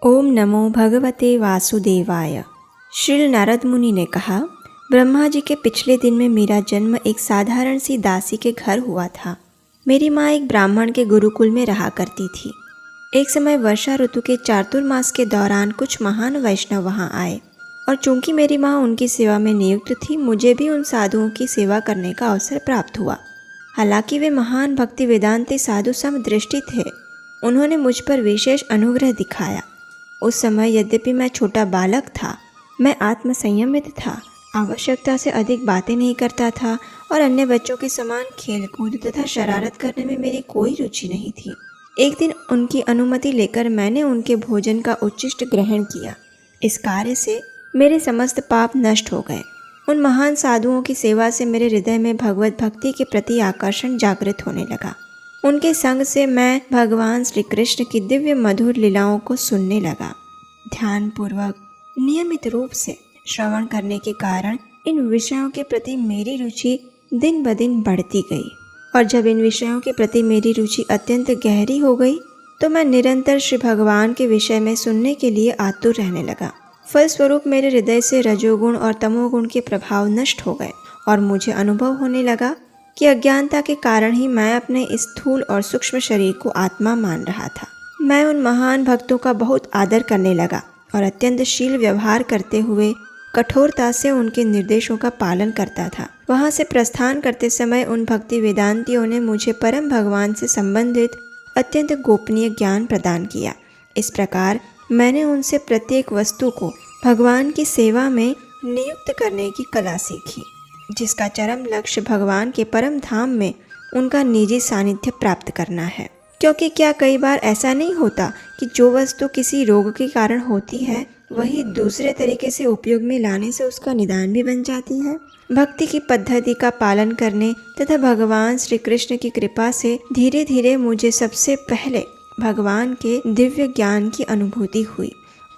ओम नमो भगवते वासुदेवाय। श्री नारद मुनि ने कहा, ब्रह्मा जी के पिछले दिन में मेरा जन्म एक साधारण सी दासी के घर हुआ था। मेरी माँ एक ब्राह्मण के गुरुकुल में रहा करती थी। एक समय वर्षा ऋतु के चातुर्मास के दौरान कुछ महान वैष्णव वहाँ आए और चूंकि मेरी माँ उनकी सेवा में नियुक्त थी, मुझे भी उन साधुओं की सेवा करने का अवसर प्राप्त हुआ। हालांकि वे महान भक्ति वेदांती साधु समदृष्टि थे। उन्होंने मुझ पर विशेष अनुग्रह दिखाया। उस समय यद्यपि मैं छोटा बालक था, मैं आत्मसंयमित था, आवश्यकता से अधिक बातें नहीं करता था और अन्य बच्चों के समान खेलकूद तथा शरारत करने में मेरी कोई रुचि नहीं थी। एक दिन उनकी अनुमति लेकर मैंने उनके भोजन का उच्छिष्ट ग्रहण किया। इस कार्य से मेरे समस्त पाप नष्ट हो गए। उन महान साधुओं की सेवा से मेरे हृदय में भगवत भक्ति के प्रति आकर्षण जागृत होने लगा। उनके संग से मैं भगवान श्री कृष्ण की दिव्य मधुर लीलाओं को सुनने लगा। ध्यानपूर्वक नियमित रूप से श्रवण करने के कारण इन विषयों के प्रति मेरी रुचि दिन ब दिन बढ़ती गई और जब इन विषयों के प्रति मेरी रुचि अत्यंत गहरी हो गई तो मैं निरंतर श्री भगवान के विषय में सुनने के लिए आतुर रहने लगा। फलस्वरूप मेरे हृदय से रजोगुण और तमोगुण के प्रभाव नष्ट हो गए और मुझे अनुभव होने लगा कि अज्ञानता के कारण ही मैं अपने स्थूल और सूक्ष्म शरीर को आत्मा मान रहा था। मैं उन महान भक्तों का बहुत आदर करने लगा और अत्यंत शील व्यवहार करते हुए कठोरता से उनके निर्देशों का पालन करता था। वहाँ से प्रस्थान करते समय उन भक्ति वेदांतियों ने मुझे परम भगवान से संबंधित अत्यंत गोपनीय ज्ञान प्रदान किया। इस प्रकार मैंने उनसे प्रत्येक वस्तु को भगवान की सेवा में नियुक्त करने की कला सीखी, जिसका चरम लक्ष्य भगवान के परम धाम में उनका निजी सानिध्य प्राप्त करना है। क्योंकि क्या कई बार ऐसा नहीं होता कि जो वस्तु किसी रोग के कारण होती है वही दूसरे तरीके से उपयोग में लाने से उसका निदान भी बन जाती है। भक्ति की पद्धति का पालन करने तथा भगवान श्री कृष्ण की कृपा से धीरे धीरे मुझे सबसे पहले भगवान के दिव्य ज्ञान की अनुभूति हुई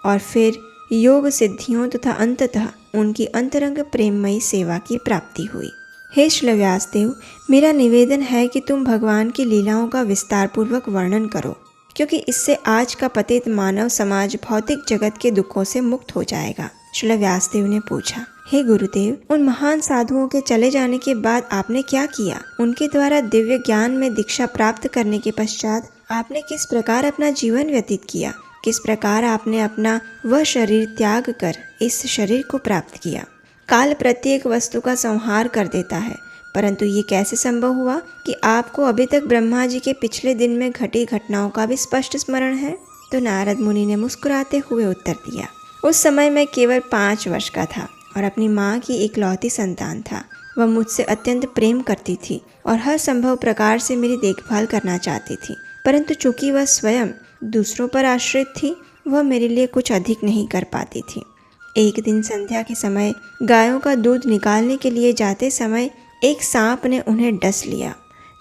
और फिर योग सिद्धियों तथा अंततः उनकी अंतरंग प्रेममयी सेवा की प्राप्ति हुई। हे श्री व्यासदेव, मेरा निवेदन है कि तुम भगवान की लीलाओं का विस्तार पूर्वक वर्णन करो, क्योंकि इससे आज का पतित मानव समाज भौतिक जगत के दुखों से मुक्त हो जाएगा। श्री व्यासदेव ने पूछा, हे गुरुदेव, उन महान साधुओं के चले जाने के बाद आपने क्या किया? उनके द्वारा दिव्य ज्ञान में दीक्षा प्राप्त करने के पश्चात आपने किस प्रकार अपना जीवन व्यतीत किया? किस प्रकार आपने अपना वह शरीर त्याग कर इस शरीर को प्राप्त किया? काल प्रत्येक वस्तु का संहार कर देता है, परंतु ये कैसे संभव हुआ कि आपको अभी तक ब्रह्मा जी के पिछले दिन में घटी घटनाओं का भी स्पष्ट स्मरण है? तो नारद मुनि ने मुस्कुराते हुए उत्तर दिया, उस समय मैं केवल 5 वर्ष का था और अपनी माँ की इकलौती संतान था। वह मुझसे अत्यंत प्रेम करती थी और हर संभव प्रकार से मेरी देखभाल करना चाहती थी, परंतु चूंकि वह स्वयं दूसरों पर आश्रित थी, वह मेरे लिए कुछ अधिक नहीं कर पाती थी। एक दिन संध्या के समय गायों का दूध निकालने के लिए जाते समय एक सांप ने उन्हें डस लिया।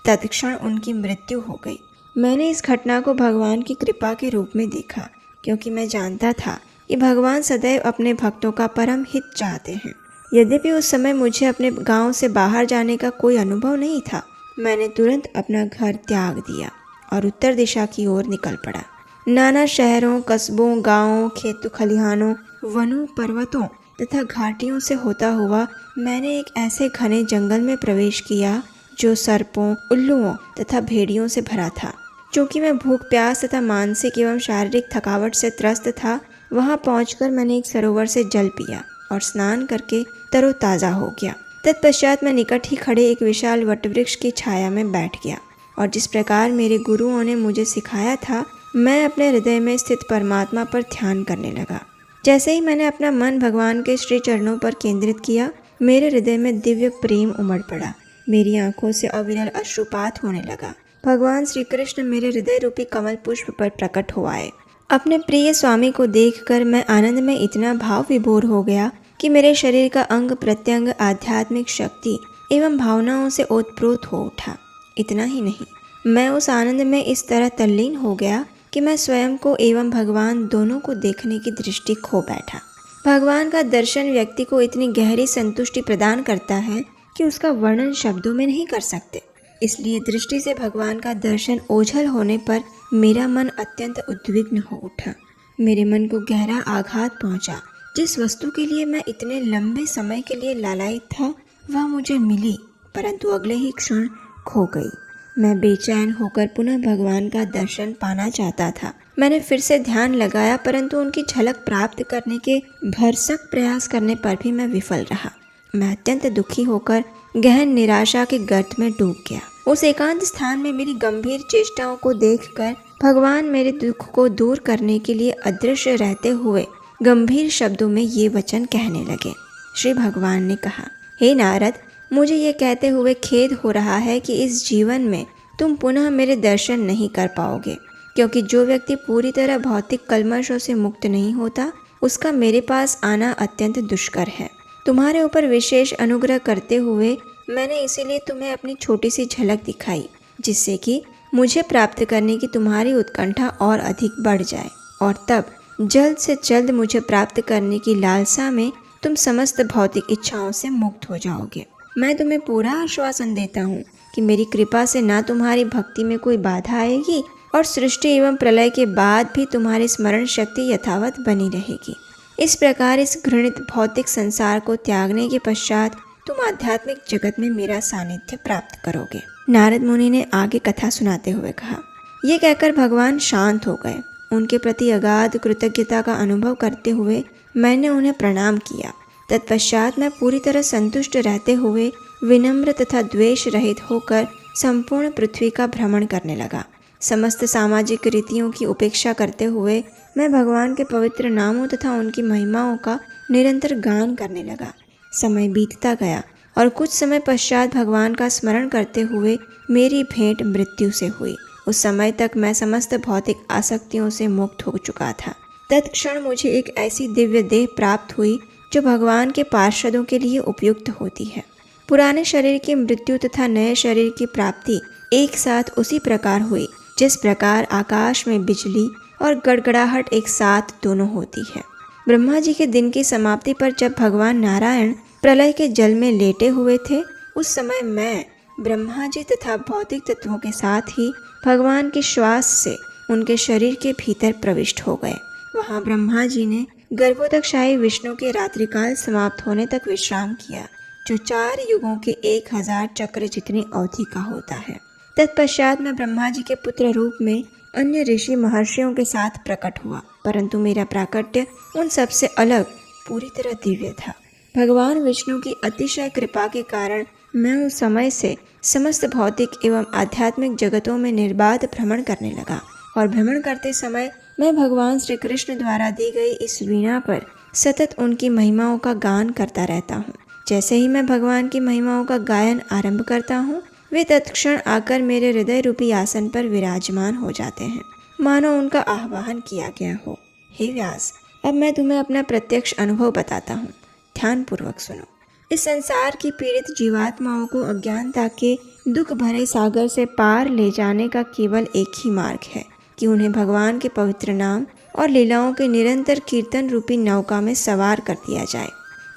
तत्क्षण उनकी मृत्यु हो गई। मैंने इस घटना को भगवान की कृपा के रूप में देखा, क्योंकि मैं जानता था कि भगवान सदैव अपने भक्तों का परम हित चाहते हैं। यद्यपि उस समय मुझे अपने गांव से बाहर जाने का कोई अनुभव नहीं था, मैंने तुरंत अपना घर त्याग दिया और उत्तर दिशा की ओर निकल पड़ा। नाना शहरों, कस्बों, गांवों, खेतों, खलिहानों, वनों, पर्वतों तथा घाटियों से होता हुआ मैंने एक ऐसे घने जंगल में प्रवेश किया जो सर्पों, उल्लुओं तथा भेड़ियों से भरा था। चूँकि मैं भूख, प्यास तथा मानसिक एवं शारीरिक थकावट से त्रस्त था, वहाँ पहुँचकर मैंने एक सरोवर से जल पिया और स्नान करके तरोताज़ा हो गया। तत्पश्चात मैं निकट ही खड़े एक विशाल वटवृक्ष की छाया में बैठ गया और जिस प्रकार मेरे गुरुओं ने मुझे सिखाया था, मैं अपने हृदय में स्थित परमात्मा पर ध्यान करने लगा। जैसे ही मैंने अपना मन भगवान के श्री चरणों पर केंद्रित किया, मेरे हृदय में दिव्य प्रेम उमड़ पड़ा। मेरी आंखों से अविरल अश्रुपात होने लगा। भगवान श्री कृष्ण मेरे हृदय रूपी कमल पुष्प पर प्रकट हो आए। अपने प्रिय स्वामी को देखकर मैं आनंद में इतना भाव विभोर हो गया कि मेरे शरीर का अंग प्रत्यंग आध्यात्मिक शक्ति एवं भावनाओं से ओतप्रोत हो उठा। इतना ही नहीं, मैं उस आनंद में इस तरह तल्लीन हो गया कि मैं स्वयं को एवं भगवान दोनों को देखने की दृष्टि खो बैठा। भगवान का दर्शन व्यक्ति को इतनी गहरी संतुष्टि प्रदान करता है कि उसका वर्णन शब्दों में नहीं कर सकते। इसलिए दृष्टि से भगवान का दर्शन ओझल होने पर मेरा मन अत्यंत उद्विग्न हो उठा। मेरे मन को गहरा आघात पहुंचा। जिस वस्तु के लिए मैं इतने लंबे समय के लिए लालायित था वह मुझे मिली, परंतु अगले ही क्षण खो गई। मैं बेचैन होकर पुनः भगवान का दर्शन पाना चाहता था। मैंने फिर से ध्यान लगाया, परंतु उनकी झलक प्राप्त करने के भरसक प्रयास करने पर भी मैं विफल रहा। मैं अत्यंत दुखी होकर गहन निराशा के गर्त में डूब गया। उस एकांत स्थान में मेरी गंभीर चेष्टाओं को देखकर भगवान मेरे दुख को दूर करने के लिए अदृश्य रहते हुए गंभीर शब्दों में ये वचन कहने लगे। श्री भगवान ने कहा, हे नारद, मुझे ये कहते हुए खेद हो रहा है कि इस जीवन में तुम पुनः मेरे दर्शन नहीं कर पाओगे, क्योंकि जो व्यक्ति पूरी तरह भौतिक कल्मशों से मुक्त नहीं होता उसका मेरे पास आना अत्यंत दुष्कर है। तुम्हारे ऊपर विशेष अनुग्रह करते हुए मैंने इसीलिए तुम्हें अपनी छोटी सी झलक दिखाई, जिससे कि मुझे प्राप्त करने की तुम्हारी उत्कंठा और अधिक बढ़ जाए, और तब जल्द से जल्द मुझे प्राप्त करने की लालसा में तुम समस्त भौतिक इच्छाओं से मुक्त हो जाओगे। मैं तुम्हें पूरा आश्वासन देता हूँ कि मेरी कृपा से ना तुम्हारी भक्ति में कोई बाधा आएगी और सृष्टि एवं प्रलय के बाद भी तुम्हारी स्मरण शक्ति यथावत बनी रहेगी। इस प्रकार इस घृणित भौतिक संसार को त्यागने के पश्चात तुम आध्यात्मिक जगत में मेरा सानिध्य प्राप्त करोगे। नारद मुनि ने आगे कथा सुनाते हुए कहा। ये कहकर भगवान शांत हो गए। उनके प्रति अगाध कृतज्ञता का अनुभव करते हुए मैंने उन्हें प्रणाम किया। तत्पश्चात मैं पूरी तरह संतुष्ट रहते हुए विनम्र तथा द्वेष रहित होकर संपूर्ण पृथ्वी का भ्रमण करने लगा। समस्त सामाजिक रीतियों की उपेक्षा करते हुए मैं भगवान के पवित्र नामों तथा उनकी महिमाओं का निरंतर गान करने लगा। समय बीतता गया और कुछ समय पश्चात भगवान का स्मरण करते हुए मेरी भेंट मृत्यु से हुई। उस समय तक मैं समस्त भौतिक आसक्तियों से मुक्त हो चुका था। तत्क्षण मुझे एक ऐसी दिव्य देह प्राप्त हुई जो भगवान के पार्षदों के लिए उपयुक्त होती है। पुराने शरीर की मृत्यु तथा नए शरीर की प्राप्ति एक साथ उसी प्रकार हुई जिस प्रकार आकाश में बिजली और गड़गड़ाहट एक साथ दोनों होती है। ब्रह्मा जी के दिन की समाप्ति पर जब भगवान नारायण प्रलय के जल में लेटे हुए थे, उस समय मैं ब्रह्मा जी तथा भौतिक तत्वों के साथ ही भगवान के श्वास से उनके शरीर के भीतर प्रविष्ट हो गए। वहाँ ब्रह्मा जी ने गर्भोदकशाही विष्णु के रात्रिकाल समाप्त होने तक विश्राम किया, जो 4 युगों के 1000 चक्र जितनी अवधि का होता है। तत्पश्चात मैं ब्रह्मा जी के पुत्र रूप में अन्य ऋषि महर्षियों के साथ प्रकट हुआ, परंतु मेरा प्राकट्य उन सबसे अलग पूरी तरह दिव्य था। भगवान विष्णु की अतिशय कृपा के कारण मैं उस समय से समस्त भौतिक एवं आध्यात्मिक जगतों में निर्बाध भ्रमण करने लगा, और भ्रमण करते समय मैं भगवान श्री कृष्ण द्वारा दी गई इस वीणा पर सतत उनकी महिमाओं का गान करता रहता हूँ। जैसे ही मैं भगवान की महिमाओं का गायन आरंभ करता हूँ, वे तत्क्षण आकर मेरे हृदय रूपी आसन पर विराजमान हो जाते हैं, मानो उनका आह्वान किया गया हो। हे व्यास, अब मैं तुम्हें अपना प्रत्यक्ष अनुभव बताता हूँ, ध्यानपूर्वक सुनो। इस संसार की पीड़ित जीवात्माओं को अज्ञानता के दुख भरे सागर से पार ले जाने का केवल एक ही मार्ग है कि उन्हें भगवान के पवित्र नाम और लीलाओं के निरंतर कीर्तन रूपी नौका में सवार कर दिया जाए।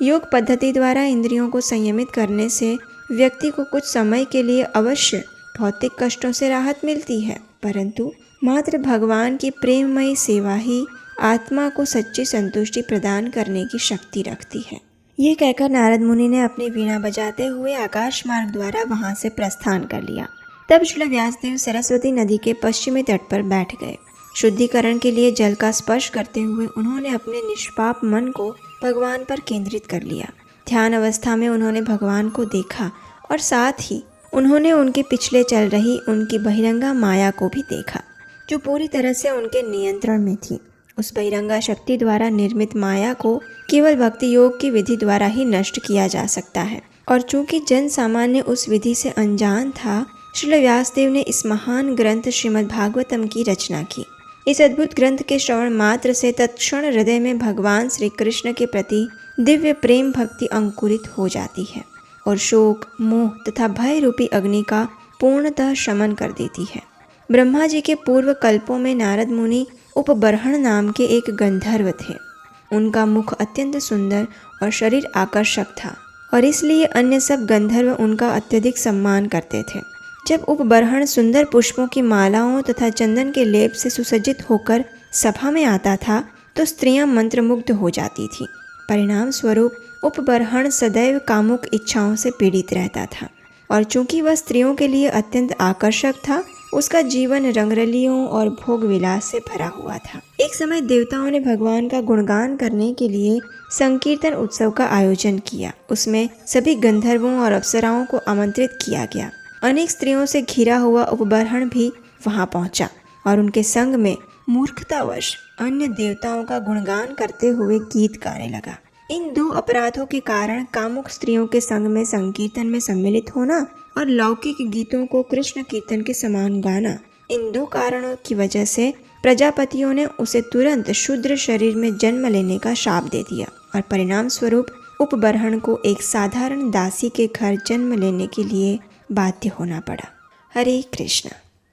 योग पद्धति द्वारा इंद्रियों को संयमित करने से व्यक्ति को कुछ समय के लिए अवश्य भौतिक कष्टों से राहत मिलती है, परंतु मात्र भगवान की प्रेममयी सेवा ही आत्मा को सच्ची संतुष्टि प्रदान करने की शक्ति रखती है। ये कहकर नारद मुनि ने अपनी वीणा बजाते हुए आकाश मार्ग द्वारा वहां से प्रस्थान कर लिया। तब श्री व्यासदेव सरस्वती नदी के पश्चिमी तट पर बैठ गए। शुद्धिकरण के लिए जल का स्पर्श करते हुए उन्होंने अपने निष्पाप मन को भगवान पर केंद्रित कर लिया। ध्यान अवस्था में उन्होंने भगवान को देखा और साथ ही उन्होंने उनके पिछले चल रही उनकी बहिरंगा माया को भी देखा, जो पूरी तरह से उनके नियंत्रण में थी। उस बहिरंगा शक्ति द्वारा निर्मित माया को केवल भक्ति योग की विधि द्वारा ही नष्ट किया जा सकता है, और चूंकि जन सामान्य उस विधि से अनजान था, श्री व्यासदेव ने इस महान ग्रंथ श्रीमद् भागवतम की रचना की। इस अद्भुत ग्रंथ के श्रवण मात्र से तत्क्षण हृदय में भगवान श्री कृष्ण के प्रति दिव्य प्रेम भक्ति अंकुरित हो जाती है और शोक, मोह तथा भय रूपी अग्नि का पूर्णतः शमन कर देती है। ब्रह्मा जी के पूर्व कल्पों में नारद मुनि उपबर्हण नाम के एक गंधर्व थे। उनका मुख अत्यंत सुंदर और शरीर आकर्षक था, और इसलिए अन्य सब गंधर्व उनका अत्यधिक सम्मान करते थे। जब उपबर्हण सुंदर पुष्पों की मालाओं तथा चंदन के लेप से सुसज्जित होकर सभा में आता था तो स्त्रियां मंत्रमुग्ध हो जाती थीं। परिणाम स्वरूप उपबर्हण सदैव कामुक इच्छाओं से पीड़ित रहता था और चूंकि वह स्त्रियों के लिए अत्यंत आकर्षक था, उसका जीवन रंगरलियों और भोग विलास से भरा हुआ था। एक समय देवताओं ने भगवान का गुणगान करने के लिए संकीर्तन उत्सव का आयोजन किया। उसमें सभी गंधर्वों और अप्सराओं को आमंत्रित किया गया। अनेक स्त्रियों से घिरा हुआ उपबर्हण भी वहां पहुंचा और उनके संग में मूर्खतावश अन्य देवताओं का गुणगान करते हुए गीत गाने लगा। इन दो अपराधों के कारण कामुक स्त्रियों के संग में संकीर्तन में सम्मिलित होना और लौकिक गीतों को कृष्ण कीर्तन के समान गाना, इन दो कारणों की वजह से प्रजापतियों ने उसे तुरंत शूद्र शरीर में जन्म लेने का शाप दे दिया और परिणाम स्वरूप उपबर्हण को एक साधारण दासी के घर जन्म लेने के लिए बाध्य होना पड़ा। हरे कृष्ण।